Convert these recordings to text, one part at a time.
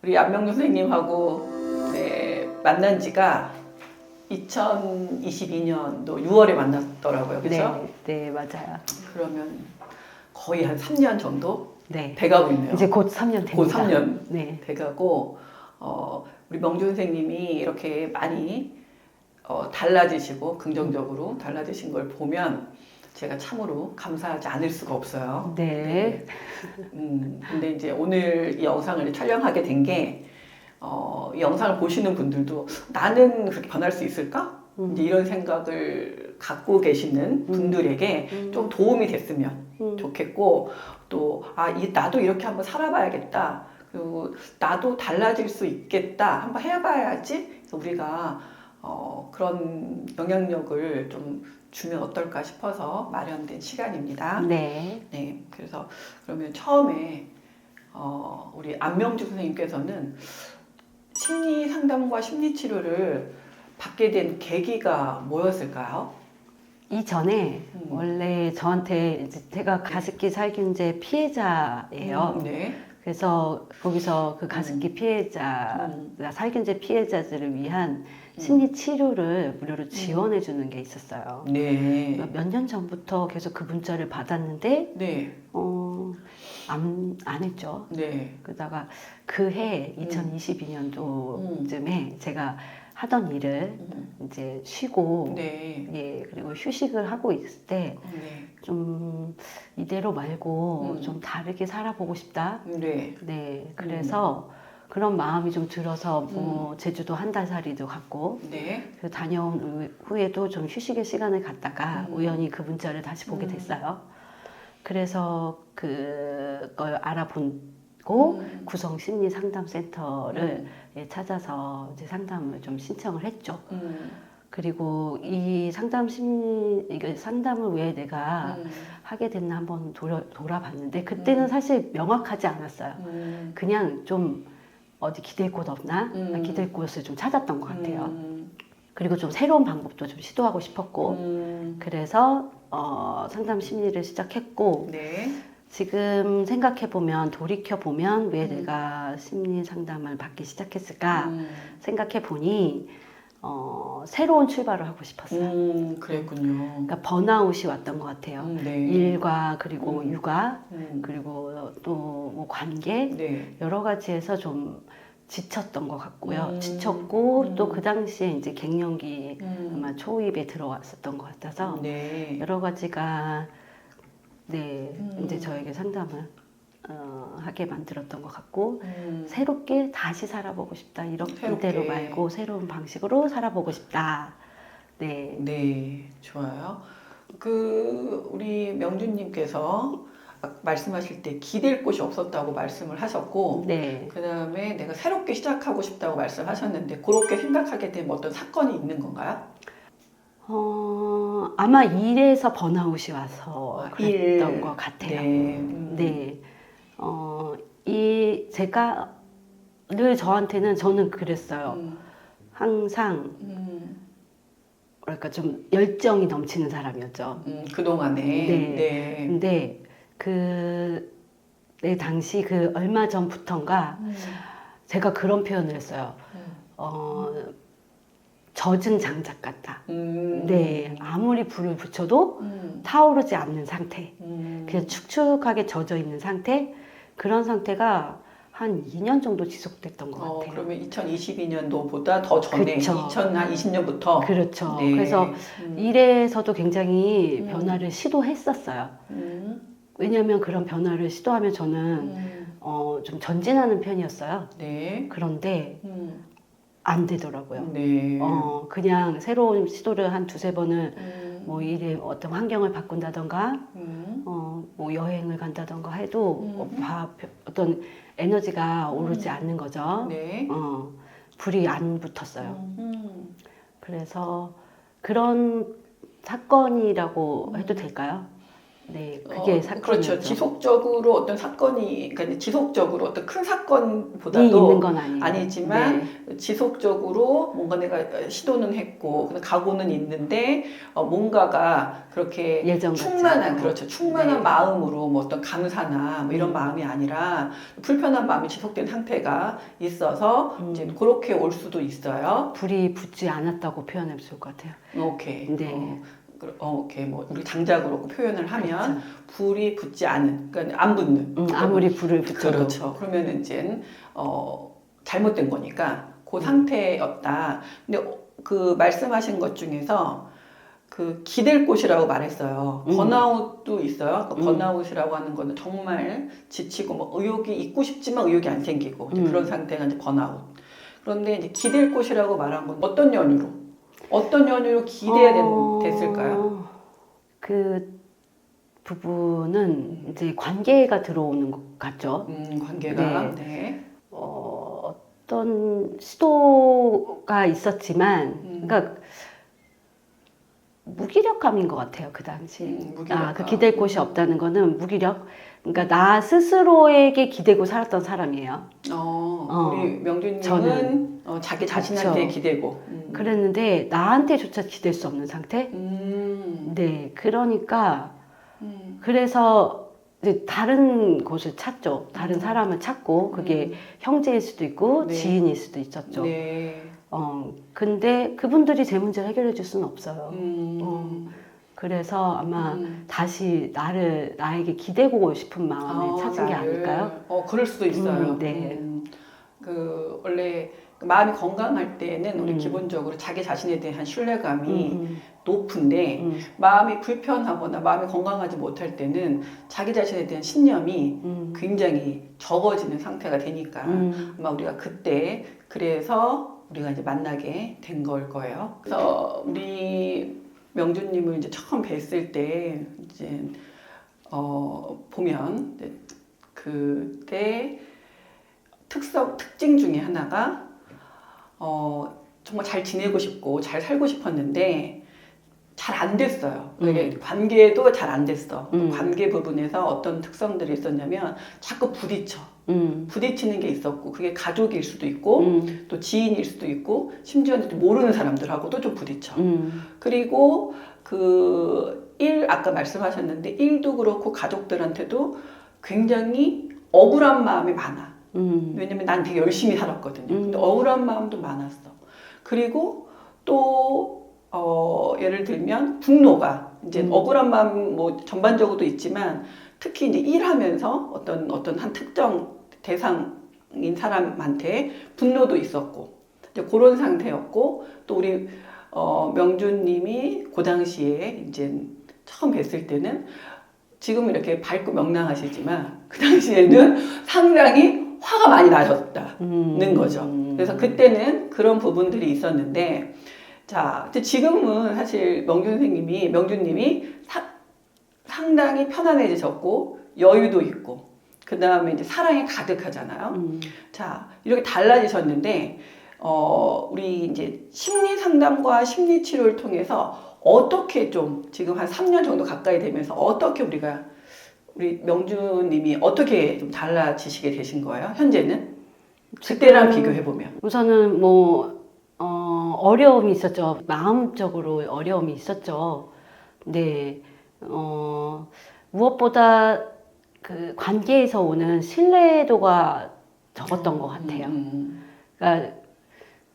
우리 안명준 선생님하고 만난 지가 2022년도 6월에 만났더라고요. 그렇죠? 네, 네, 맞아요. 그러면 거의 한 3년 정도 네. 돼가고 있네요. 이제 곧 3년 됩니다. 곧 3년 네. 돼가고 우리 명준 선생님이 이렇게 많이 달라지시고 긍정적으로 달라지신 걸 보면 제가 참으로 감사하지 않을 수가 없어요. 네. 근데 이제 오늘 이 영상을 촬영하게 된 게 이 영상을 보시는 분들도 나는 그렇게 변할 수 있을까? 이제 이런 생각을 갖고 계시는 분들에게 좀 도움이 됐으면 좋겠고 또 나도 이렇게 한번 살아봐야겠다. 그리고 나도 달라질 수 있겠다. 한번 해봐야지. 그래서 우리가 그런 영향력을 좀 주면 어떨까 싶어서 마련된 시간입니다. 네. 네. 그래서 그러면 처음에 우리 안명주 선생님께서는 심리 상담과 심리 치료를 받게 된 계기가 뭐였을까요? 이전에 원래 저한테 이제 제가 가습기 살균제 피해자예요. 네. 그래서 거기서 그 가습기 피해자, 살균제 피해자들을 위한 심리 치료를 무료로 지원해 주는 게 있었어요. 네. 몇 년 전부터 계속 그 문자를 받았는데, 네. 안 했죠. 네. 그러다가 그해 2022년도쯤에 제가 하던 일을 이제 쉬고, 네. 예, 그리고 휴식을 하고 있을 때, 네. 좀 이대로 말고 좀 다르게 살아보고 싶다. 네. 네, 그래서 그런 마음이 좀 들어서 뭐 제주도 한 달 살이도 갔고, 네. 그 다녀온 후에도 좀 휴식의 시간을 갖다가 우연히 그 문자를 다시 보게 됐어요. 그래서 그걸 알아보고 구성 심리 상담센터를 찾아서 이제 상담을 좀 신청을 했죠. 그리고 이 상담을 왜 내가 하게 됐나 한번 돌아봤는데 그때는 사실 명확하지 않았어요. 그냥 좀 어디 기댈 곳 없나? 기댈 곳을 좀 찾았던 것 같아요. 그리고 좀 새로운 방법도 좀 시도하고 싶었고 그래서 상담 심리를 시작했고 네. 지금 생각해보면 돌이켜보면 왜 내가 심리 상담을 받기 시작했을까 생각해보니 새로운 출발을 하고 싶었어요. 그랬군요. 그러니까 번아웃이 왔던 것 같아요. 네. 일과 그리고 육아 그리고 또 뭐 관계 네. 여러 가지에서 좀 지쳤던 것 같고요. 지쳤고 또 그 당시에 이제 갱년기 아마 초입에 들어왔었던 것 같아서 네. 여러 가지가 네 이제 저에게 상담을 하게 만들었던 것 같고 새롭게 다시 살아보고 싶다. 이대로 말고 새로운 방식으로 살아보고 싶다. 네. 네, 좋아요. 우리 명준님께서 말씀하실 때 기댈 곳이 없었다고 말씀을 하셨고, 네. 그 다음에 내가 새롭게 시작하고 싶다고 말씀하셨는데, 그렇게 생각하게 된 어떤 사건이 있는 건가요? 아마 일에서 번아웃이 와서 그랬던 것 같아요. 네. 네. 제가 늘 저는 그랬어요. 항상 뭐랄까 좀 열정이 넘치는 사람이었죠. 그동안에. 네. 네. 근데 내 당시 얼마 전부턴가 제가 그런 표현을 했어요. 젖은 장작 같다. 네. 아무리 불을 붙여도 타오르지 않는 상태. 그냥 축축하게 젖어 있는 상태. 그런 상태가 한 2년 정도 지속됐던 것 같아요. 그러면 2022년도보다 더 전에, 그쵸. 2020년부터. 그렇죠. 네. 그래서 일에서도 굉장히 변화를 시도했었어요. 왜냐하면 그런 변화를 시도하면 저는 좀 전진하는 편이었어요. 네. 그런데 안 되더라고요. 네. 그냥 새로운 시도를 한 두세 번을 뭐 일에 어떤 환경을 바꾼다던가 뭐 여행을 간다던가 해도 어떤 에너지가 오르지 않는 거죠. 네. 불이 안 붙었어요. 그래서 그런 사건이라고 해도 될까요? 네, 그게 사건이죠. 그렇죠. 지속적으로 어떤 사건이, 그러니까 이제 지속적으로 어떤 큰 이 사건보다도 있는 건 아니에요. 아니지만 네. 지속적으로 뭔가 내가 시도는 했고 각오는 있는데 뭔가가 그렇게 예전 같지 충만한 않고. 그렇죠. 충만한 네. 마음으로 뭐 어떤 감사나 뭐 이런 마음이 아니라 불편한 마음이 지속된 상태가 있어서 이제 그렇게 올 수도 있어요. 불이 붙지 않았다고 표현할 수 있을 것 같아요. 오케이. 네. 오케이. 뭐 우리 장작으로 표현을 하면 그렇죠. 불이 붙지 않은, 그러니까 안 붙는. 아무리 불을 붙여도. 그렇죠. 그러면 이제 잘못된 거니까 그 상태였다. 근데 그 말씀하신 것 중에서 그 기댈 곳이라고 말했어요. 번아웃도 있어요. 그 번아웃이라고 하는 거는 정말 지치고 뭐 의욕이 있고 싶지만 의욕이 안 생기고 이제 그런 상태가 이제 번아웃. 그런데 이제 기댈 곳이라고 말한 건 어떤 연유로 기대야 됐을까요? 그 부분은 이제 관계가 들어오는 것 같죠. 관계가. 네. 네. 어떤 시도가 있었지만, 그러니까 무기력함인 것 같아요. 그 당시. 무기력감. 그 기댈 곳이 없다는 거는 무기력. 그러니까 나 스스로에게 기대고 살았던 사람이에요. 우리 명준님은 저는. 자기 자신한테 그렇죠. 기대고. 그랬는데 나한테조차 기댈 수 없는 상태. 네, 그러니까 그래서 이제 다른 곳을 찾죠. 다른 사람을 찾고 그게 형제일 수도 있고 네. 지인일 수도 있었죠. 네. 근데 그분들이 제 문제를 해결해 줄 수는 없어요. 그래서 아마 다시 나에게 기대고 싶은 마음을 찾은 게 아닐까요? 그럴 수도 있어요. 네. 그 원래 마음이 건강할 때는 우리 기본적으로 자기 자신에 대한 신뢰감이 높은데 마음이 불편하거나 마음이 건강하지 못할 때는 자기 자신에 대한 신념이 굉장히 적어지는 상태가 되니까 아마 우리가 그때 그래서 우리가 이제 만나게 된 걸 거예요. 그래서 우리 명준님을 이제 처음 뵀을 때 이제 보면 이제 그때 특징 중에 하나가 정말 잘 지내고 싶고 잘 살고 싶었는데 잘 안 됐어요. 관계도 잘 안 됐어. 관계 부분에서 어떤 특성들이 있었냐면 자꾸 부딪혀. 부딪히는 게 있었고 그게 가족일 수도 있고 또 지인일 수도 있고 심지어 모르는 사람들하고도 좀 부딪혀. 그리고 아까 말씀하셨는데 일도 그렇고 가족들한테도 굉장히 억울한 마음이 많아. 왜냐면 난 되게 열심히 살았거든요. 근데 억울한 마음도 많았어. 그리고 또 예를 들면 분노가 이제 억울한 마음 뭐 전반적으로도 있지만 특히 이제 일하면서 어떤 한 특정 대상인 사람한테 분노도 있었고 이제 그런 상태였고 또 우리 명준님이 그 당시에 이제 처음 뵀을 때는 지금 이렇게 밝고 명랑하시지만 그 당시에는 상당히 화가 많이 나셨다는 거죠. 그래서 그때는 그런 부분들이 있었는데 자, 근데 지금은 사실 명준님이 상당히 편안해지셨고 여유도 있고 그 다음에 이제 사랑이 가득하잖아요. 자, 이렇게 달라지셨는데 우리 이제 심리 상담과 심리 치료를 통해서 어떻게 좀 지금 한 3년 정도 가까이 되면서 어떻게 우리 명준님이 어떻게 좀 달라지시게 되신 거예요? 현재는? 그때랑 비교해보면. 우선은 어려움이 있었죠. 마음적으로 어려움이 있었죠. 네. 무엇보다 그 관계에서 오는 신뢰도가 적었던 것 같아요. 그러니까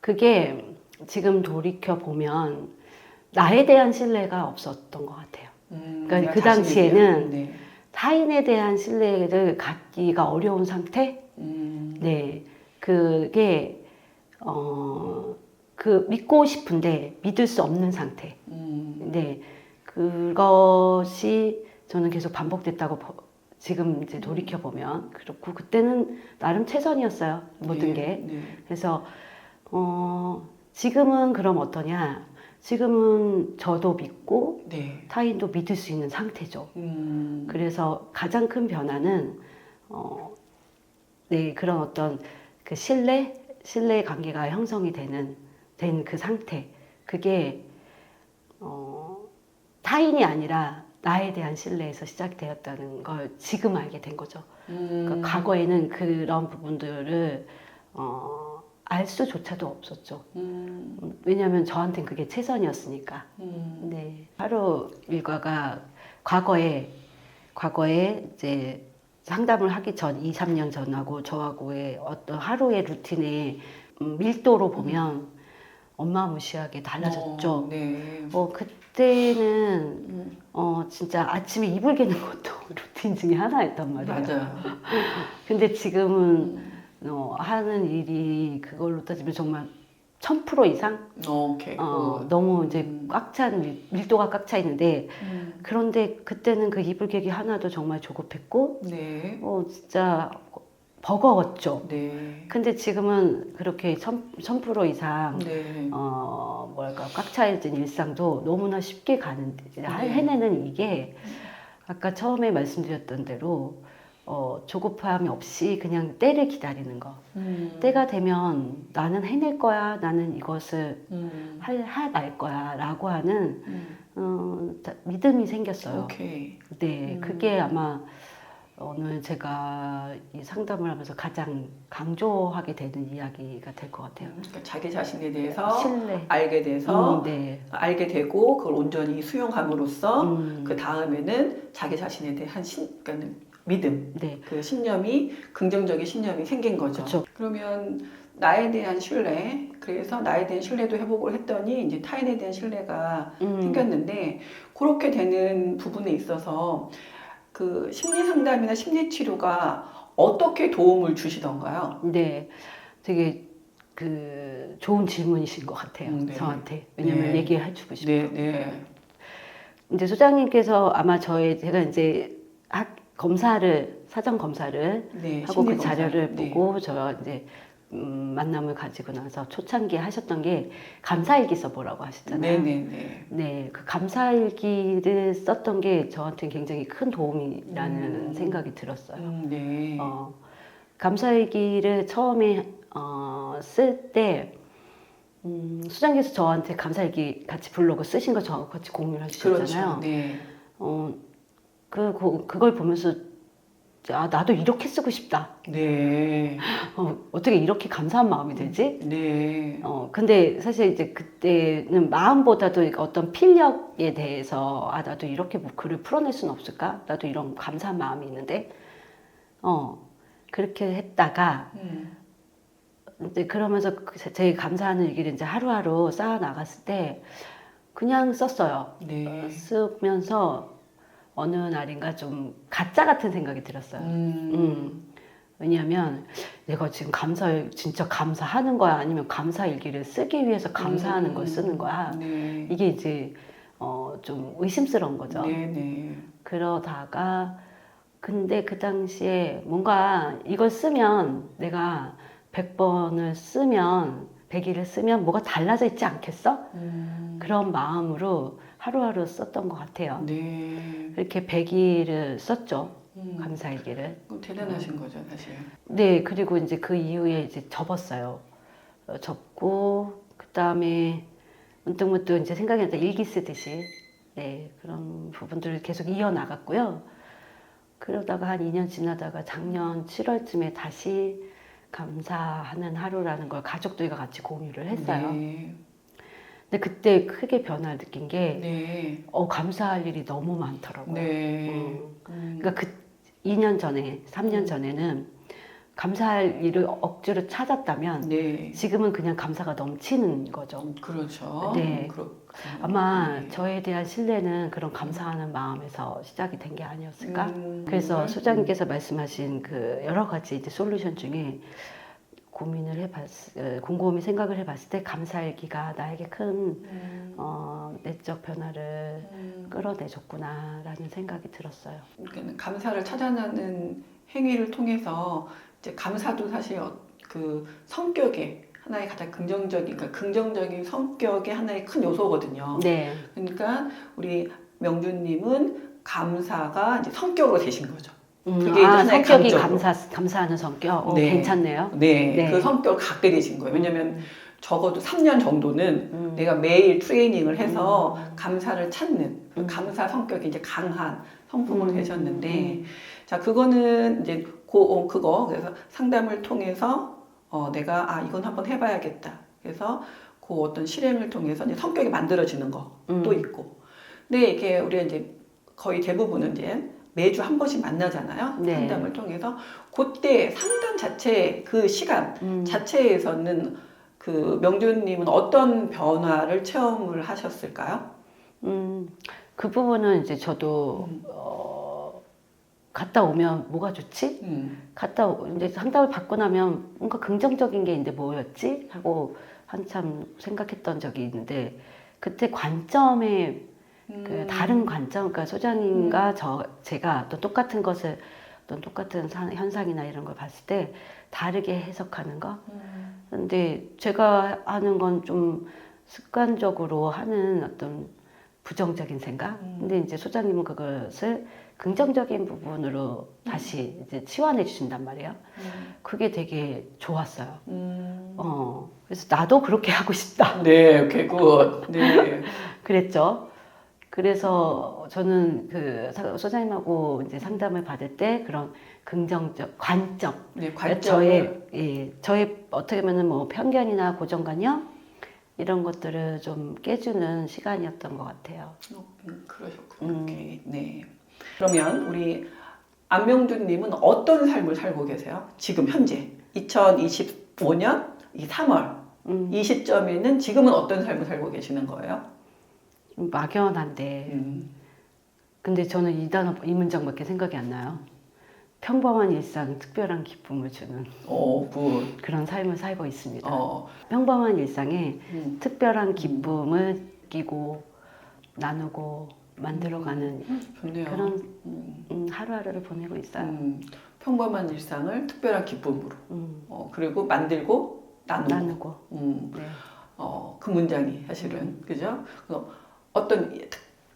그게 지금 돌이켜보면 나에 대한 신뢰가 없었던 것 같아요. 그러니까 그 당시에는 네. 타인에 대한 신뢰를 갖기가 어려운 상태? 네. 그게, 믿고 싶은데 믿을 수 없는 상태. 네. 그것이 저는 계속 반복됐다고 지금 이제 돌이켜보면 그렇고 그때는 나름 최선이었어요. 모든 게. 네. 그래서, 지금은 그럼 어떠냐? 지금은 저도 믿고 네. 타인도 믿을 수 있는 상태죠. 그래서 가장 큰 변화는 네, 그런 어떤 그 신뢰 관계가 형성이 된 그 상태. 그게 타인이 아니라 나에 대한 신뢰에서 시작되었다는 걸 지금 알게 된 거죠. 그러니까 과거에는 그런 부분들을 알 수조차도 없었죠. 왜냐하면 저한테는 그게 최선이었으니까. 네. 하루 일과가 과거에 이제 상담을 하기 전 2, 3년 전하고 저하고의 어떤 하루의 루틴의 밀도로 보면 어마무시하게 달라졌죠. 네. 그때는 진짜 아침에 이불 개는 것도 루틴 중에 하나였단 말이에요. 맞아요. 근데 지금은 하는 일이 그걸로 따지면 정말 1000% 이상? 오케이. 너무 이제 꽉 찬 밀도가 꽉 차 있는데 그런데 그때는 그 이불 개기 하나도 정말 조급했고 네. 진짜 버거웠죠. 네. 근데 지금은 그렇게 1000% 이상 네. 뭐랄까 꽉 차있는 일상도 너무나 쉽게 가는데 해내는 이게 아까 처음에 말씀드렸던 대로 조급함이 없이 그냥 때를 기다리는 거. 때가 되면 나는 해낼 거야. 나는 이것을 할 거야. 라고 하는 믿음이 생겼어요. 오케이. 네, 그게 아마 오늘 제가 이 상담을 하면서 가장 강조하게 되는 이야기가 될 것 같아요. 그러니까 자기 자신에 대해서 신뢰. 알게 돼서 네. 알게 되고 그걸 온전히 수용함으로써 음. 그 다음에는 자기 자신에 대한 그러니까 믿음, 네. 그 신념이 긍정적인 신념이 생긴 거죠. 그쵸. 그러면 나에 대한 신뢰, 그래서 나에 대한 신뢰도 회복을 했더니 이제 타인에 대한 신뢰가 생겼는데 그렇게 되는 부분에 있어서 그 심리 상담이나 심리 치료가 어떻게 도움을 주시던가요? 네, 되게 좋은 질문이신 것 같아요. 네. 저한테. 왜냐면 네. 얘기해주고 싶어요. 네, 네. 이제 소장님께서 아마 제가 이제 사전 검사를 네, 하고 그 심리 검사. 자료를 네. 보고 저 이제 만남을 가지고 나서 초창기에 하셨던 게 감사일기 써보라고 하셨잖아요. 네네네. 네, 그 감사일기를 썼던 게 저한테 굉장히 큰 도움이라는 생각이 들었어요. 네. 감사일기를 처음에 쓸 때 수장께서 저한테 감사일기 같이 블로그 쓰신 거 저하고 같이 공유를 해주셨잖아요. 그렇죠. 네. 그걸 보면서 나도 이렇게 쓰고 싶다. 네. 어떻게 이렇게 감사한 마음이 들지? 네. 근데 사실 이제 그때는 마음보다도 어떤 필력에 대해서 나도 이렇게 뭐 글을 풀어낼 수는 없을까? 나도 이런 감사한 마음이 있는데 그렇게 했다가 이제 그러면서 제 감사하는 일기를 이제 하루하루 쌓아 나갔을 때 그냥 썼어요. 네. 쓰면서 어느 날인가 좀 가짜 같은 생각이 들었어요. 왜냐하면 내가 지금 진짜 감사하는 거야? 아니면 감사일기를 쓰기 위해서 감사하는 걸 쓰는 거야? 네. 이게 이제 좀 의심스러운 거죠. 네네. 그러다가 근데 그 당시에 뭔가 이걸 쓰면 내가 100번을 쓰면 100일을 쓰면 뭐가 달라져 있지 않겠어? 그런 마음으로 하루하루 썼던 것 같아요. 네. 이렇게 100일을 썼죠. 감사일기를. 대단하신 거죠, 사실. 네, 그리고 이제 그 이후에 이제 접었어요. 접고, 그 다음에 문득문득 이제 생각이 났다. 일기 쓰듯이. 네, 그런 부분들을 계속 이어나갔고요. 그러다가 한 2년 지나다가 작년 7월쯤에 다시 감사하는 하루라는 걸 가족들과 같이 공유를 했어요. 네. 근데 그때 크게 변화를 느낀 게, 네. 감사할 일이 너무 많더라고요. 네. 그러니까 2년 전에, 3년 전에는 감사할 일을 억지로 찾았다면 네. 지금은 그냥 감사가 넘치는 거죠. 그렇죠. 네. 그렇군요. 아마 네. 저에 대한 신뢰는 그런 감사하는 마음에서 시작이 된 게 아니었을까? 그래서 네. 소장님께서 말씀하신 그 여러 가지 이제 솔루션 중에 곰곰이 생각을 해봤을 때 감사일기가 나에게 큰 내적 변화를 끌어내줬구나라는 생각이 들었어요. 그러니까 감사를 찾아내는 행위를 통해서 이제 감사도 사실 그 성격의 하나의 가장 긍정적인 성격의 하나의 큰 요소거든요. 네. 그러니까 우리 명준님은 감사가 이제 성격으로 되신 거죠. 그게 성격이 강점으로. 감사하는 성격? 네. 괜찮네요. 네, 네. 그 성격을 갖게 되신 거예요. 왜냐면 적어도 3년 정도는 내가 매일 트레이닝을 해서 감사를 찾는 그 감사 성격이 이제 강한 성품으로 계셨는데 자 그거는 이제 그거 그래서 상담을 통해서 내가 이건 한번 해봐야겠다. 그래서 그 어떤 실행을 통해서 이제 성격이 만들어지는 것도 있고. 근데 이게 우리가 이제 거의 대부분은 이제 매주 한 번씩 만나잖아요. 네. 상담을 통해서 그때 상담 자체 그 시간 자체에서는 그 명준님은 어떤 변화를 체험을 하셨을까요? 그 부분은 이제 저도 갔다 오면 뭐가 좋지? 이제 상담을 받고 나면 뭔가 긍정적인 게 이제 뭐였지? 하고 한참 생각했던 적이 있는데 그때 관점에 그 다른 관점, 그러니까 소장님과 제가 또 똑같은 것을 또 똑같은 현상이나 이런 걸 봤을 때 다르게 해석하는 거. 근데 제가 하는 건 좀 습관적으로 하는 어떤 부정적인 생각. 근데 이제 소장님은 그것을 긍정적인 부분으로 다시 이제 치환해 주신단 말이에요. 그게 되게 좋았어요. 그래서 나도 그렇게 하고 싶다. 네, 오케이, 굿. 네. 그랬죠. 그래서 저는 그 소장님하고 이제 상담을 받을 때 그런 긍정적 관점, 네, 관점을 저의 어떻게 보면 뭐 편견이나 고정관념 이런 것들을 좀 깨주는 시간이었던 것 같아요. 그러셨군요. 오케이. 네. 그러면 우리 안명준님은 어떤 삶을 살고 계세요? 지금 현재 2025년 이 3월 이 시점에는 지금은 어떤 삶을 살고 계시는 거예요? 좀 막연한데 근데 저는 이 문장밖에 생각이 안 나요. 평범한 일상, 특별한 기쁨을 주는 굿. 그런 삶을 살고 있습니다. 평범한 일상에 특별한 기쁨을 느끼고 나누고 만들어가는 좋네요. 그런 하루하루를 보내고 있어요. 평범한 일상을 특별한 기쁨으로 그리고 만들고 나누고. 네. 그 문장이 사실은 그죠? 그래서 어떤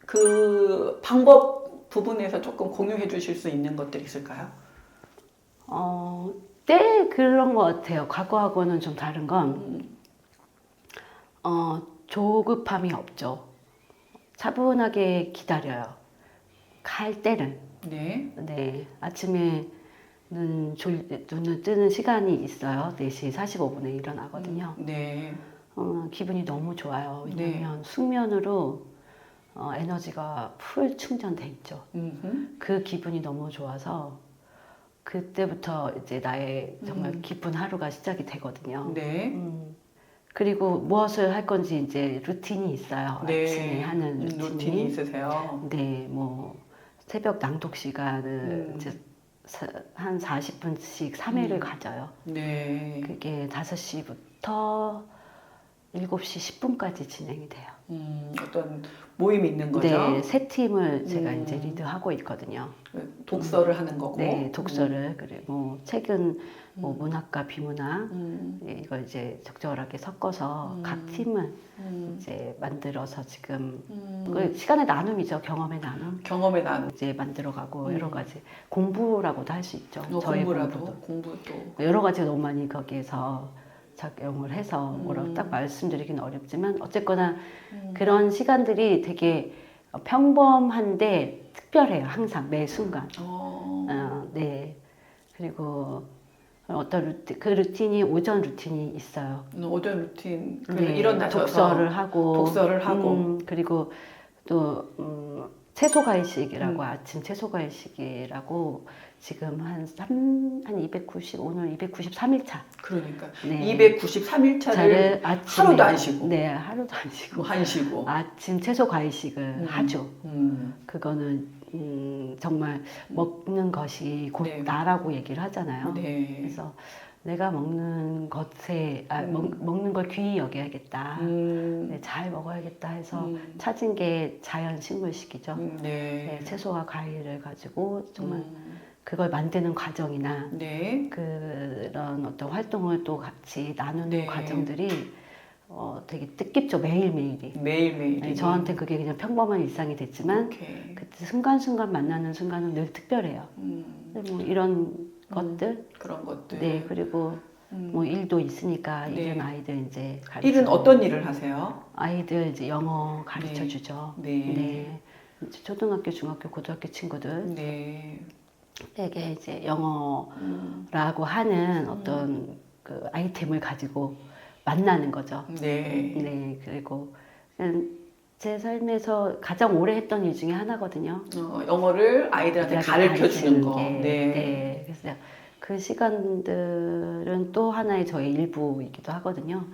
그 방법 부분에서 조금 공유해 주실 수 있는 것들이 있을까요? 네, 그런 것 같아요. 과거하고는 좀 다른 건 조급함이 없죠. 차분하게 기다려요. 갈 때는. 네. 아침에 눈을 뜨는 시간이 있어요. 4시 45분에 일어나거든요. 네. 기분이 너무 좋아요. 왜냐면 숙면으로 에너지가 풀 충전돼 있죠. 그 기분이 너무 좋아서 그때부터 이제 나의 정말 기쁜 하루가 시작이 되거든요. 네. 그리고 무엇을 할 건지 이제 루틴이 있어요. 네. 아침에 하는 루틴이 있으세요? 네, 뭐 새벽 낭독 시간을 이제 한 40분씩 3회를 가져요. 네. 그게 5시부터 7시 10분까지 진행이 돼요. 어떤 모임이 있는 거죠? 네, 세 팀을 제가 이제 리드하고 있거든요. 독서를 하는 거고. 네, 독서를 그리고 책은 뭐 문학과 비문학 이걸 이제 적절하게 섞어서 각 팀을 이제 만들어서 지금 그 시간의 나눔이죠. 경험의 나눔. 경험의 나눔. 이제 만들어가고 여러 가지 공부라고도 할 수 있죠. 저의 공부도 여러 가지가 너무 많이 거기에서 작용을 해서 뭐라고 딱 말씀드리기는 어렵지만 어쨌거나 그런 시간들이 되게 평범한데 특별해요. 항상 매 순간. 네. 그리고 어떤 그 루틴이 오전 루틴이 있어요. 오전 루틴. 네, 일어나셔서 독서를 하고 그리고 또 채소 과일식이라고 아침 채소 과일식이라고 지금 한 290 오늘 293일차. 그러니까 네. 293일차를 하루도 안 쉬고. 네, 하루도 안 쉬고. 안 쉬고. 아침 채소 과일식을 하죠. 그거는 정말 먹는 것이 곧 네. 나라고 얘기를 하잖아요. 네. 그래서 내가 먹는 것에 먹는 걸 귀히 여겨야겠다. 네, 잘 먹어야겠다 해서 찾은 게 자연 식물식이죠. 네, 채소와 과일을 가지고 정말 그걸 만드는 과정이나 네. 그런 어떤 활동을 또 같이 나누는 네. 과정들이 되게 뜻깊죠. 매일매일이. 매일매일이. 네, 저한테 그게 그냥 평범한 일상이 됐지만 오케이. 그때 순간순간 만나는 순간은 늘 특별해요. 뭐 이런 것들. 그런 것들. 네, 그리고 뭐 일도 있으니까 네. 일은 아이들 이제 가르쳐. 일은 어떤 일을 하세요? 아이들 이제 영어 가르쳐 네. 주죠. 네. 네. 이제 초등학교, 중학교, 고등학교 친구들 네. 에게 이제 영어라고 하는 어떤 그 아이템을 가지고 만나는 거죠. 네. 네. 그리고 제 삶에서 가장 오래 했던 일 중에 하나거든요. 영어를 아이들한테 가르쳐 주는 거. 게. 네. 네. 그래서 그 시간들은 또 하나의 저의 일부이기도 하거든요.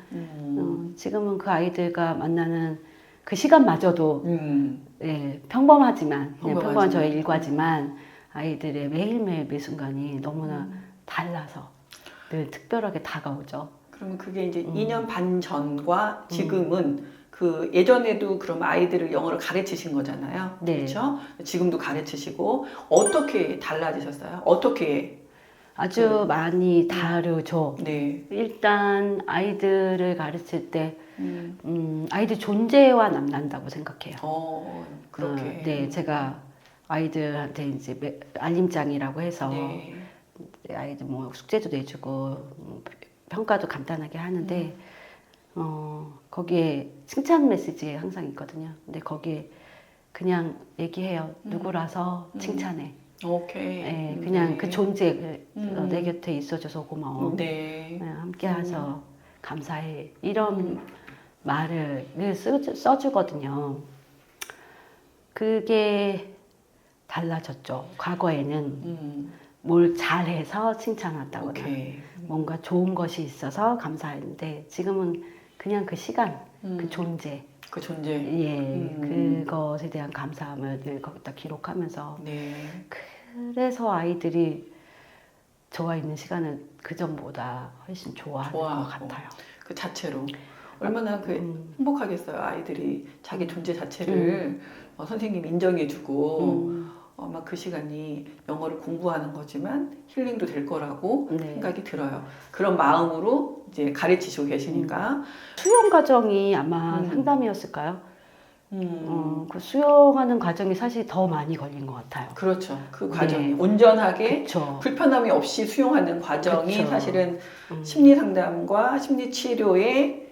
지금은 그 아이들과 만나는 그 시간마저도 예, 평범하지만 그냥 평범한 저의 일과지만 아이들의 매일매일 매 순간이 너무나 달라서 늘 특별하게 다가오죠. 그러면 그게 이제 2년 반 전과 지금은 그 예전에도 그럼 아이들을 영어를 가르치신 거잖아요. 네. 그렇죠? 지금도 가르치시고 어떻게 달라지셨어요? 어떻게? 아주 많이 다르죠. 네. 일단 아이들을 가르칠 때 아이들 존재와 남는다고 생각해요. 그렇게. 네, 제가 아이들한테 이제 알림장이라고 해서 네. 아이들 뭐 숙제도 내주고 평가도 간단하게 하는데 거기에 칭찬 메시지 항상 있거든요. 근데 거기에 그냥 얘기해요. 누구라서 칭찬해. 오케이. 네, 그냥 네. 그 존재 내 곁에 있어줘서 고마워. 네. 함께해서 감사해. 이런 말을 써주거든요. 그게 달라졌죠. 과거에는 뭘 잘해서 칭찬한다거나 뭔가 좋은 것이 있어서 감사했는데 지금은 그냥 그 시간, 그 존재, 그 존재. 예, 그것에 대한 감사함을 늘 거기다 기록하면서 네. 그래서 아이들이 저와 있는 시간을 그 전보다 훨씬 좋아하는 것 같아요. 그 자체로 얼마나 행복하겠어요. 아이들이 자기 존재 자체를 선생님이 인정해주고 아마 그 시간이 영어를 공부하는 거지만 힐링도 될 거라고 생각이 들어요. 그런 마음으로 이제 가르치시고 계시니까 수용 과정이 아마 상담이었을까요? 그 수용하는 과정이 사실 더 많이 걸린 것 같아요. 그렇죠. 그 과정이 온전하게 그쵸. 불편함이 없이 수용하는 과정이 그쵸. 사실은 심리 상담과 심리 치료의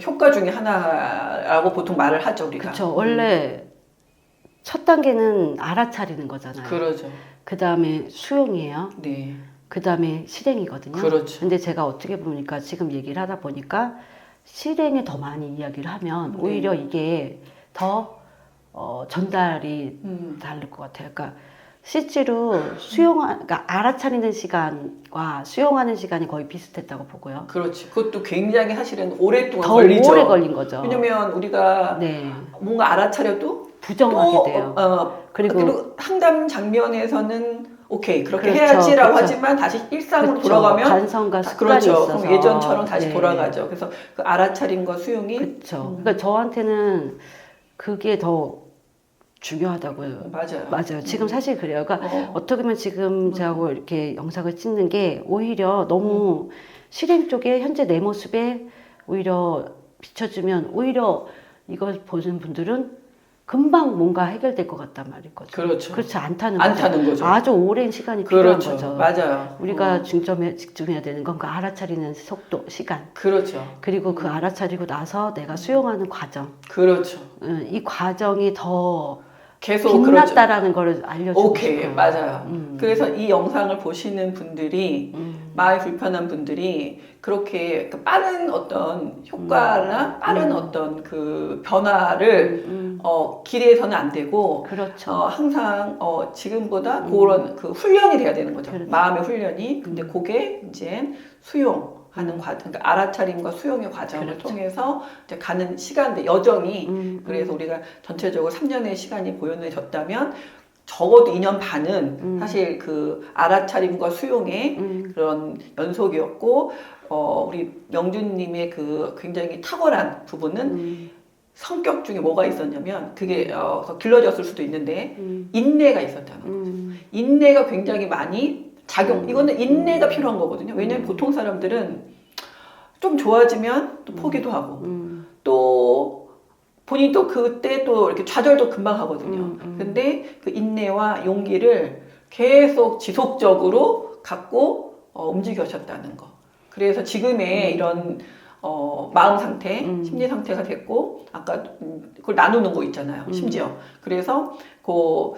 효과 중에 하나라고 보통 말을 하죠, 우리가. 그렇죠. 원래 첫 단계는 알아차리는 거잖아요. 그러죠. 그 다음에 수용이에요. 네. 그 다음에 실행이거든요. 그렇죠. 근데 제가 어떻게 보니까 지금 얘기를 하다 보니까 실행에 더 많이 이야기를 하면 오히려 이게 더 전달이 다를 것 같아요. 그러니까 실제로 그러니까 알아차리는 시간과 수용하는 시간이 거의 비슷했다고 보고요. 그렇지. 그것도 굉장히 사실은 오랫동안 더 걸리죠. 오래 걸린 거죠. 왜냐면 우리가 뭔가 알아차려도 부정하게 또, 돼요. 그리고 상담 장면에서는 오케이 그렇게 그렇죠, 해야지라고 그렇죠. 하지만 다시 일상으로 그렇죠. 돌아가면 관성과 습관이 그렇죠. 있어서 그럼 예전처럼 다시 돌아가죠. 그래서 그 알아차림과 수용이 그렇죠. 그러니까 저한테는 그게 더 중요하다고요. 맞아요. 맞아요. 지금 사실 그래요. 그러니까 어떻게 보면 지금 저하고 이렇게 영상을 찍는 게 오히려 너무 실행 쪽에 현재 내 모습에 오히려 비춰주면 오히려 이걸 보는 분들은 금방 뭔가 해결될 것 같단 말인 거죠. 그렇죠. 그렇지 않다는 거죠. 아주 오랜 시간이 그렇죠. 필요한 거죠. 맞아요. 우리가 집중해야 되는 건 그 알아차리는 속도, 시간. 그렇죠. 그리고 그 알아차리고 나서 내가 수용하는 과정. 그렇죠. 이 과정이 더 계속 빛났다라는 걸 알려주고 오케이, 싶어요. 맞아요. 그래서 이 영상을 보시는 분들이 마음이 불편한 분들이 그렇게 빠른 어떤 효과나 빠른 어떤 그 변화를 기대해서는 안 되고 그렇죠. 항상 지금보다 그런 그 훈련이 돼야 되는 거죠. 그렇죠. 마음의 훈련이. 근데 그게 이제 수용하는 과정, 그러니까 알아차림과 수용의 과정을 그렇죠. 통해서 이제 가는 시간들, 여정이 그래서 우리가 전체적으로 3년의 시간이 보여졌다면 적어도 2년 반은 사실 그 알아차림과 수용의 그런 연속이었고 우리 명준님의 그 굉장히 탁월한 부분은 성격 중에 뭐가 있었냐면 그게 길러졌을 수도 있는데 인내가 있었다는 거죠. 인내가 굉장히 많이 이거는 인내가 필요한 거거든요. 왜냐하면 보통 사람들은 좀 좋아지면 또 포기도 하고 또 본인이 또 그때 또 이렇게 좌절도 금방 하거든요. 근데 그 인내와 용기를 계속 지속적으로 갖고 움직여셨다는 거. 그래서 지금의 이런 마음 상태, 심리 상태가 됐고 아까 그걸 나누는 거 있잖아요. 심지어 그래서 그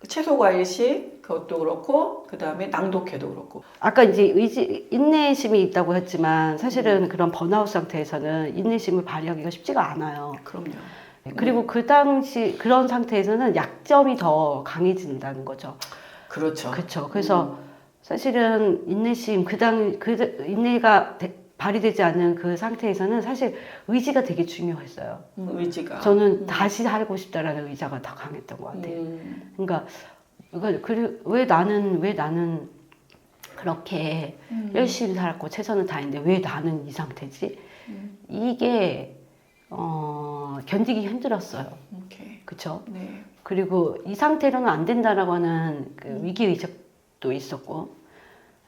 채소 과일식 그것도 그렇고 그 다음에 낭독회도 그렇고 아까 이제 인내심이 있다고 했지만 사실은 그런 번아웃 상태에서는 인내심을 발휘하기가 쉽지가 않아요. 그럼요. 그리고 그 당시 그런 상태에서는 약점이 더 강해진다는 거죠. 그렇죠. 그렇죠. 그래서 사실은 인내심 인내가 발휘되지 않는 그 상태에서는 사실 의지가 되게 중요했어요. 의지가. 저는 다시 하고 싶다라는 의지가 더 강했던 것 같아요. 그러니까 왜 나는 그렇게 열심히 살았고 최선을 다했는데 왜 나는 이 상태지? 이게 견디기 힘들었어요. 오케이. 그렇죠? 네. 그리고 이 상태로는 안 된다라고 하는 그 위기 의식도 있었고,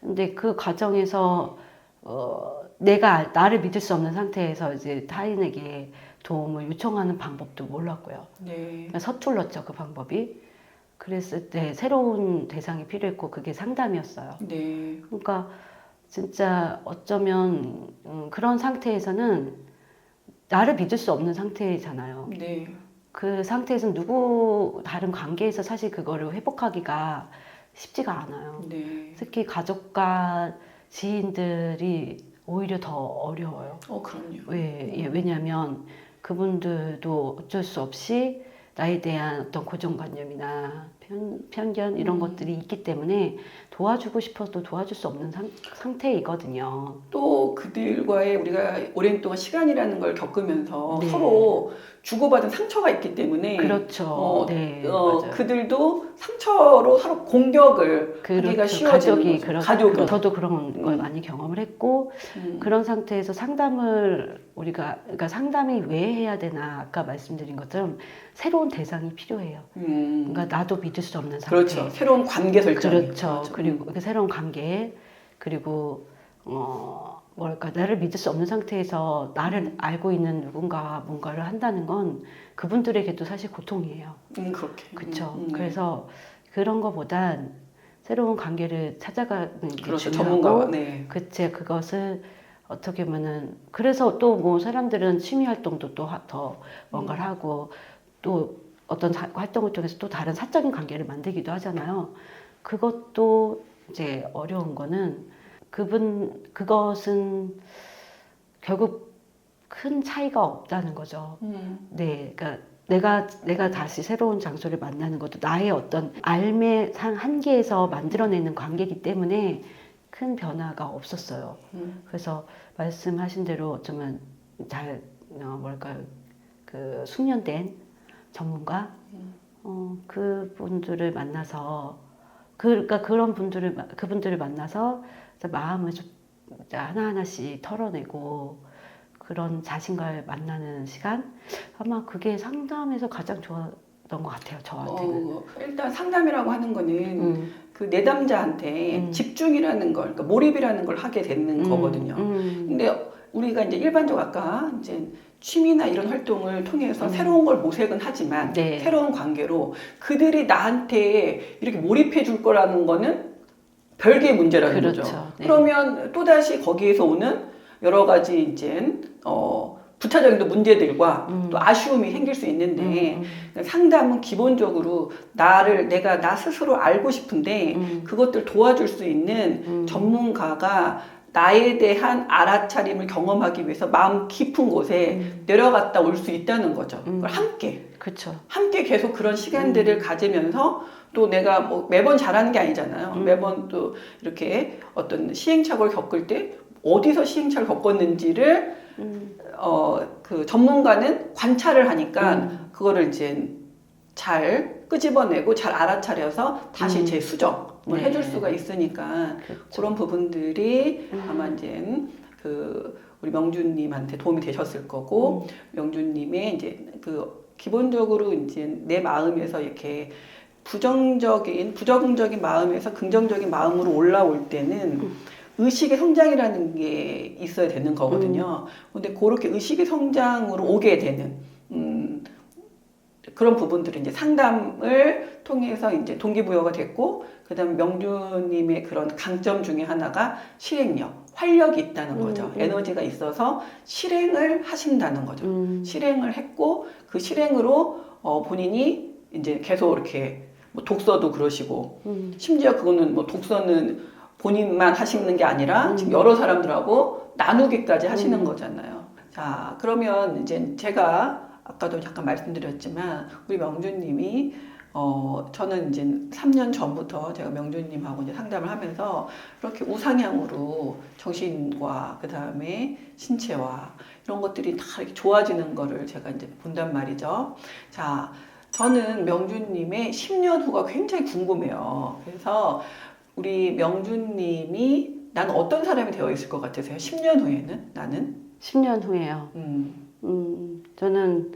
근데 그 과정에서 내가 나를 믿을 수 없는 상태에서 이제 타인에게 도움을 요청하는 방법도 몰랐고요. 네. 서툴렀죠, 그 방법이. 그랬을 때 새로운 대상이 필요했고 그게 상담이었어요. 네. 그러니까 진짜 어쩌면 그런 상태에서는 나를 믿을 수 없는 상태잖아요. 네. 그 상태에서 다른 관계에서 사실 그거를 회복하기가 쉽지가 않아요. 네. 특히 가족과 지인들이 오히려 더 어려워요. 그럼요. 왜냐하면 그분들도 어쩔 수 없이 나에 대한 어떤 고정관념이나 편견 이런 것들이 있기 때문에 도와주고 싶어도 도와줄 수 없는 상태이거든요. 또 그들과의 우리가 오랜 동안 시간이라는 걸 겪으면서 네. 서로 주고받은 상처가 있기 때문에 그렇죠. 네, 맞아요. 그들도 상처로 서로 공격을 하기가 쉬워지는 거죠. 가족은. 저도 그런 걸 많이 경험을 했고 그런 상태에서 그러니까 상담이 왜 해야 되나 아까 말씀드린 것처럼 새로운 대상이 필요해요. 그러니까 나도 믿을 수 없는 상태. 그렇죠. 새로운 관계 설정. 그렇죠. 그리고 그 새로운 관계 그리고 나를 믿을 수 없는 상태에서 나를 알고 있는 누군가와 뭔가를 한다는 건 그분들에게도 사실 고통이에요. 그렇게. 그렇죠. 그래서 그런 거보단 새로운 관계를 찾아가는 게 그렇죠. 중요하고, 전문가와. 네. 그것을 어떻게 보면은 그래서 또 뭐 사람들은 취미 활동도 또 더 뭔가를 하고 또 어떤 활동을 통해서 또 다른 사적인 관계를 만들기도 하잖아요. 그것도 이제 어려운 거는 그것은 결국 큰 차이가 없다는 거죠. 네, 그러니까 내가 다시 새로운 장소를 만나는 것도 나의 어떤 삶의 한계에서 만들어내는 관계이기 때문에 큰 변화가 없었어요. 그래서 말씀하신 대로 어쩌면 그 숙련된 전문가 그분들을 만나서 그러니까 그분들을 만나서 마음을 좀 하나하나씩 털어내고 그런 자신과를 만나는 시간 아마 그게 상담에서 가장 좋았던 것 같아요. 저한테는. 일단 상담이라고 하는 거는 그 내담자한테 집중이라는 걸, 그러니까 몰입이라는 걸 하게 되는 거거든요. 근데 우리가 이제 일반적으로 아까 이제 취미나 이런 활동을 통해서 새로운 걸 모색은 하지만 네. 새로운 관계로 그들이 나한테 이렇게 몰입해 줄 거라는 거는 별개의 문제라는 그렇죠. 거죠. 네. 그러면 또다시 거기에서 오는 여러 가지 이제 부차적인 문제들과 또 아쉬움이 생길 수 있는데 상담은 기본적으로 내가 나 스스로 알고 싶은데 그것들 도와줄 수 있는 전문가가 나에 대한 알아차림을 경험하기 위해서 마음 깊은 곳에 내려갔다 올 수 있다는 거죠. 그걸 그렇죠. 함께 계속 그런 시간들을 가지면서 또 내가 뭐 매번 잘하는 게 아니잖아요. 매번 또 이렇게 어떤 시행착오를 겪을 때 어디서 시행착오를 겪었는지를 그 전문가는 관찰을 하니까 그거를 이제 잘 끄집어내고 잘 알아차려서 다시 재수정을 네. 해줄 수가 있으니까 그렇죠. 그런 부분들이 아마 이제 우리 명준님한테 도움이 되셨을 거고 명준님의 이제 그 기본적으로 이제 내 마음에서 이렇게 부정적인 마음에서 긍정적인 마음으로 올라올 때는 의식의 성장이라는 게 있어야 되는 거거든요. 근데 그렇게 의식의 성장으로 오게 되는 그런 부분들은 이제 상담을 통해서 이제 동기부여가 됐고, 그다음에 명주님의 그런 강점 중에 하나가 실행력, 활력이 있다는 거죠. 에너지가 있어서 실행을 하신다는 거죠. 실행을 했고 그 실행으로 본인이 이제 계속 이렇게 뭐 독서도 그러시고, 심지어 그거는 뭐 독서는 본인만 하시는 게 아니라 지금 여러 사람들하고 나누기까지 하시는 거잖아요. 자, 그러면 이제 제가 아까도 잠깐 말씀드렸지만 우리 명주님이 저는 이제 3년 전부터 제가 명주님하고 이제 상담을 하면서 이렇게 우상향으로 정신과 그 다음에 신체와 이런 것들이 다 이렇게 좋아지는 거를 제가 이제 본단 말이죠. 자, 저는 명주님의 10년 후가 굉장히 궁금해요. 그래서 우리 명주님이 나는 어떤 사람이 되어 있을 것 같으세요? 10년 후에는 나는? 10년 후에요. 저는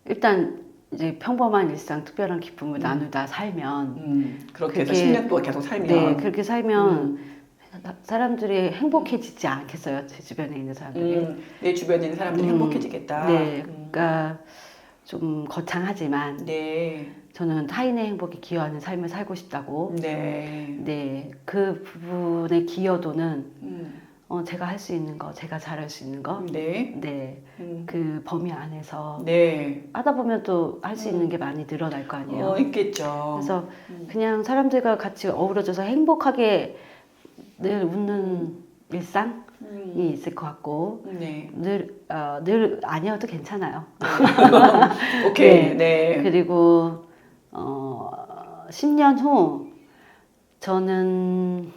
일단 이제 평범한 일상, 특별한 기쁨을 나누다 살면 그렇게 해서 그게- 10년 동안 계속 살면 네, 그렇게 살면 사람들이 행복해지지 않겠어요? 제 주변에 있는 사람들이. 내 주변에 있는 사람들이 행복해지겠다. 네, 그러니까 좀 거창하지만 네. 저는 타인의 행복에 기여하는 삶을 살고 싶다고. 네. 네, 그 부분의 기여도는 음. 제가 할 수 있는 거, 제가 잘할 수 있는 거, 네. 네, 그 범위 안에서 네. 하다 보면 또 할 수 있는 게 많이 늘어날 거 아니에요. 있겠죠. 그래서 그냥 사람들과 같이 어우러져서 행복하게 늘 웃는 일상이 있을 것 같고, 네. 늘 아니어도 괜찮아요. 오케이. 네. 그리고 10년 후 저는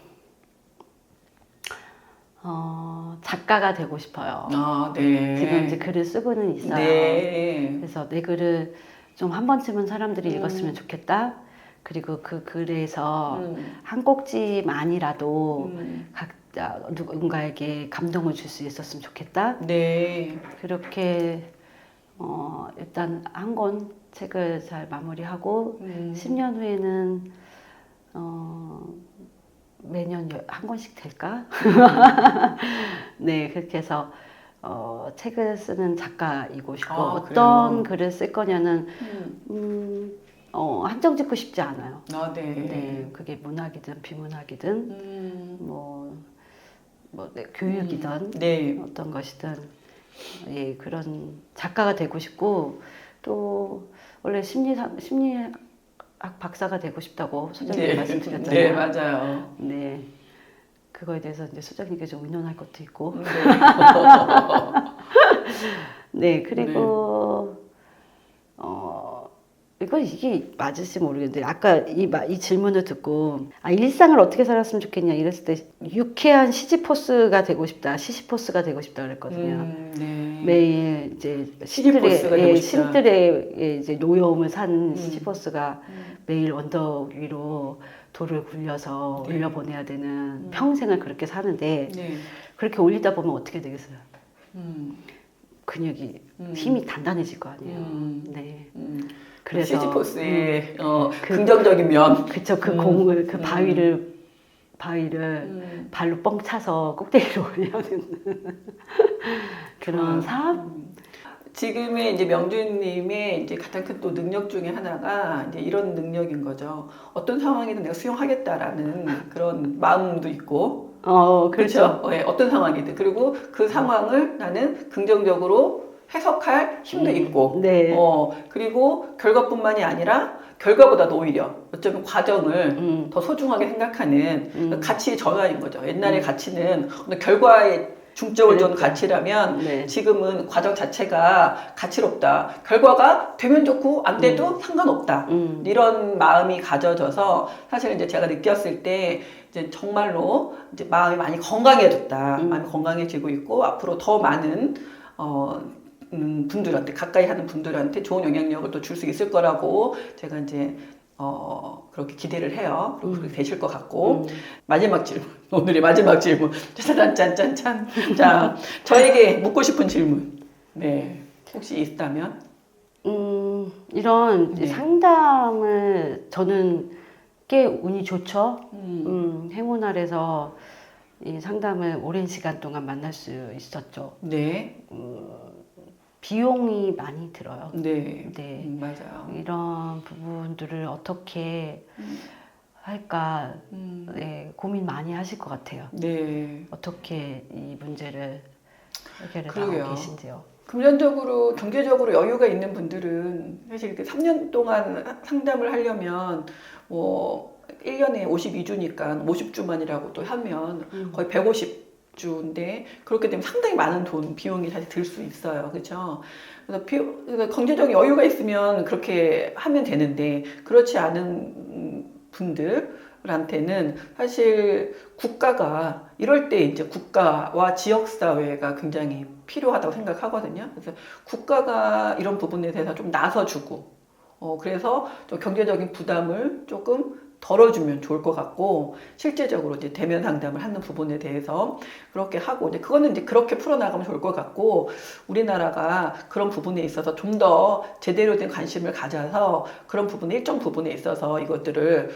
작가가 되고 싶어요. 아, 네. 지금 이제 글을 쓰고는 있어요. 네. 그래서 내 글을 좀 한 번쯤은 사람들이 읽었으면 좋겠다. 그리고 그 글에서 한 꼭지만이라도 각자 누군가에게 감동을 줄 수 있었으면 좋겠다. 네. 그렇게 일단 한 권 책을 잘 마무리하고 10년 후에는 매년 한 권씩 될까? 네, 그렇게 해서 책을 쓰는 작가이고 싶고, 어떤 글을 쓸 거냐는 한정 짓고 싶지 않아요. 아, 네. 네, 그게 문학이든 비문학이든 네, 교육이든 네. 어떤 것이든 예, 그런 작가가 되고 싶고, 또 원래 심리학 박사가 되고 싶다고 소장님 네. 말씀드렸잖아요. 네, 맞아요. 네, 그거에 대해서 이제 소장님께 좀 의논할 것도 있고. 네, 그리고 이게 맞을지 모르겠는데 아까 이 질문을 듣고 일상을 어떻게 살았으면 좋겠냐 이랬을 때 유쾌한 시지포스가 되고 싶다, 시시포스가 되고 싶다 그랬거든요. 네. 매일 이제 시지포스가 되고 싶다. 신들의 이제 노여움을 산 시지포스가 매일 언덕 위로 돌을 굴려서 네. 올려보내야 되는 평생을 그렇게 사는데 네. 그렇게 올리다 보면 어떻게 되겠어요? 음. 근육이 힘이 단단해질 거 아니에요. 네. 그래서 시지포스의 긍정적인 면. 그쵸, 그 공을 그 바위를 발로 뻥 차서 꼭대기로 올려는 그런 삶. 지금의 이제 명주님의 이제 가장 큰 또 능력 중에 하나가 이제 이런 능력인 거죠. 어떤 상황이든 내가 수용하겠다라는 그런 마음도 있고, 그렇죠. 네, 어떤 상황이든. 그리고 그 상황을 나는 긍정적으로 해석할 힘도 있고, 네. 그리고 결과뿐만이 아니라 결과보다도 오히려 어쩌면 과정을 더 소중하게 생각하는 가치의 전환인 거죠. 옛날의 가치는 어떤 결과에 중점을 둔 가치라면 네. 지금은 과정 자체가 가치롭다. 결과가 되면 좋고 안 돼도 상관없다. 이런 마음이 가져져서 사실 이제 제가 느꼈을 때 이제 정말로 이제 마음이 많이 건강해졌다. 마음이 건강해지고 있고 앞으로 더 많은 분들한테 가까이 하는 분들한테 좋은 영향력을 또 줄 수 있을 거라고 제가 이제 그렇게 기대를 해요. 그리고 그렇게 되실 것 같고 마지막 질문, 오늘의 마지막 질문. 짠짠짠짠. 자, 저에게 묻고 싶은 질문. 네, 혹시 있다면? 이런 네. 상담을 저는 꽤 운이 좋죠. 행운 아래서 이 상담을 오랜 시간 동안 만날 수 있었죠. 네. 비용이 많이 들어요. 네. 네. 맞아요. 이런 부분들을 어떻게 할까 네, 고민 많이 하실 것 같아요. 네. 어떻게 이 문제를 해결해 그러게요. 나가고 계신지요. 금전적으로, 경제적으로 여유가 있는 분들은 사실 이렇게 3년 동안 상담을 하려면 뭐 1년에 52주니까 50주만이라고 또 하면 거의 150주인데 그렇게 되면 상당히 많은 돈, 비용이 사실 들 수 있어요. 그렇죠? 그래서 경제적인 여유가 있으면 그렇게 하면 되는데 그렇지 않은 분들한테는 사실 국가가 이럴 때 이제 국가와 지역사회가 굉장히 필요하다고 생각하거든요. 그래서 국가가 이런 부분에 대해서 좀 나서주고, 그래서 좀 경제적인 부담을 조금 덜어주면 좋을 것 같고, 실제적으로 이제 대면 상담을 하는 부분에 대해서 그렇게 하고, 이제 그거는 이제 그렇게 풀어나가면 좋을 것 같고, 우리나라가 그런 부분에 있어서 좀 더 제대로 된 관심을 가져서 그런 부분에 일정 부분에 있어서 이것들을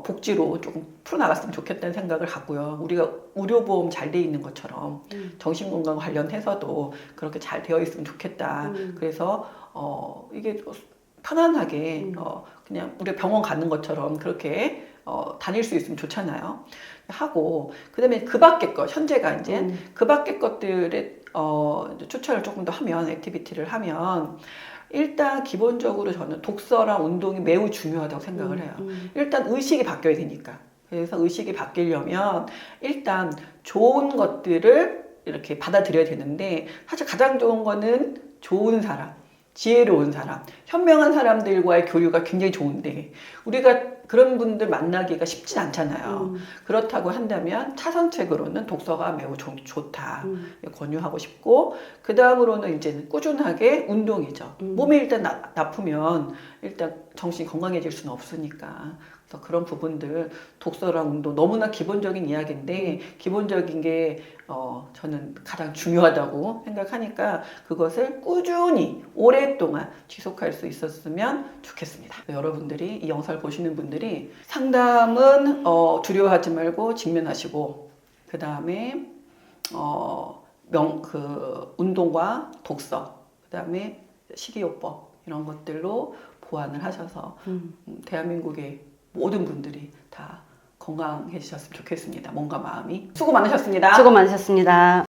복지로 조금 풀어나갔으면 좋겠다는 생각을 갖고요. 우리가 의료보험 잘 돼 있는 것처럼 정신건강 관련해서도 그렇게 잘 되어 있으면 좋겠다. 그래서 이게 편안하게 그냥 우리 병원 가는 것처럼 그렇게 다닐 수 있으면 좋잖아요. 하고 그다음에 그 밖에 것 현재가 이제 그 밖에 것들에 이제 추천을 조금 더 하면 액티비티를 하면 일단 기본적으로 저는 독서랑 운동이 매우 중요하다고 생각을 해요. 일단 의식이 바뀌어야 되니까. 그래서 의식이 바뀌려면 일단 좋은 것들을 이렇게 받아들여야 되는데 사실 가장 좋은 거는 좋은 사람, 지혜로운 사람, 현명한 사람들과의 교류가 굉장히 좋은데 우리가 그런 분들 만나기가 쉽지 않잖아요. 그렇다고 한다면 차선책으로는 독서가 매우 좋다. 권유하고 싶고 그 다음으로는 이제 꾸준하게 운동이죠. 몸이 일단 나쁘면 일단 정신이 건강해질 수는 없으니까. 그래서 그런 부분들 독서랑 운동 너무나 기본적인 이야기인데 기본적인 게 저는 가장 중요하다고 생각하니까 그것을 꾸준히 오랫동안 지속할 수 있었으면 좋겠습니다. 여러분들이 이 영상을 보시는 분들이 상담은 두려워하지 말고 직면하시고 그 다음에 운동과 독서 그 다음에 식이요법 이런 것들로 보완을 하셔서 대한민국의 모든 분들이 다 건강해지셨으면 좋겠습니다. 몸과 마음이. 수고 많으셨습니다. 수고 많으셨습니다.